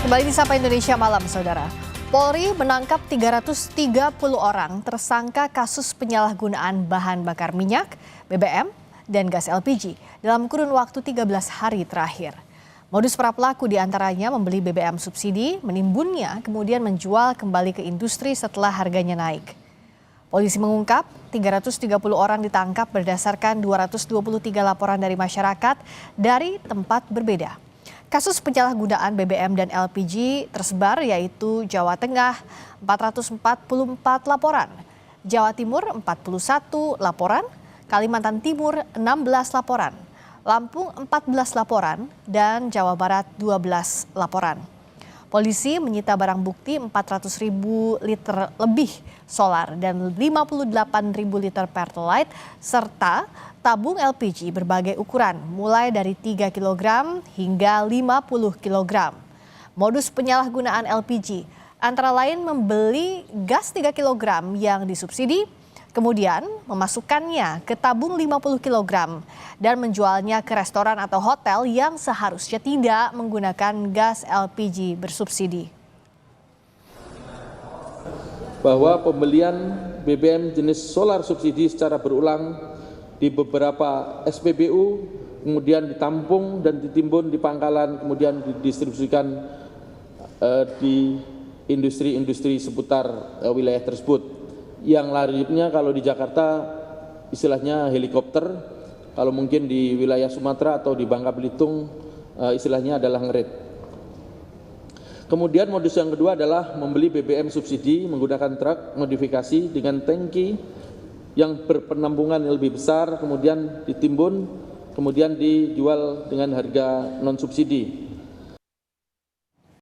Kembali di Sapa Indonesia Malam, Saudara. Polri menangkap 330 orang tersangka kasus penyalahgunaan bahan bakar minyak, BBM, dan gas LPG dalam kurun waktu 13 hari terakhir. Modus para pelaku diantaranya membeli BBM subsidi, menimbunnya, kemudian menjual kembali ke industri setelah harganya naik. Polisi mengungkap 330 orang ditangkap berdasarkan 223 laporan dari masyarakat dari tempat berbeda. Kasus penyalahgunaan BBM dan LPG tersebar yaitu Jawa Tengah 444 laporan, Jawa Timur 41 laporan, Kalimantan Timur 16 laporan, Lampung 14 laporan, dan Jawa Barat 12 laporan. Polisi menyita barang bukti 400.000 liter lebih solar dan 58.000 liter Pertalite serta tabung LPG berbagai ukuran mulai dari 3 kg hingga 50 kg. Modus penyalahgunaan LPG antara lain membeli gas 3 kg yang disubsidi, kemudian memasukkannya ke tabung 50 kg dan menjualnya ke restoran atau hotel yang seharusnya tidak menggunakan gas LPG bersubsidi. Bahwa pembelian BBM jenis solar subsidi secara berulang di beberapa SPBU, kemudian ditampung dan ditimbun di pangkalan, kemudian didistribusikan di industri-industri seputar wilayah tersebut. Yang lanjutnya kalau di Jakarta istilahnya helikopter, kalau mungkin di wilayah Sumatera atau di Bangka Belitung istilahnya adalah ngerit. Kemudian modus yang kedua adalah membeli BBM subsidi menggunakan truk modifikasi dengan tangki yang berpenampungan yang lebih besar, kemudian ditimbun, kemudian dijual dengan harga non subsidi.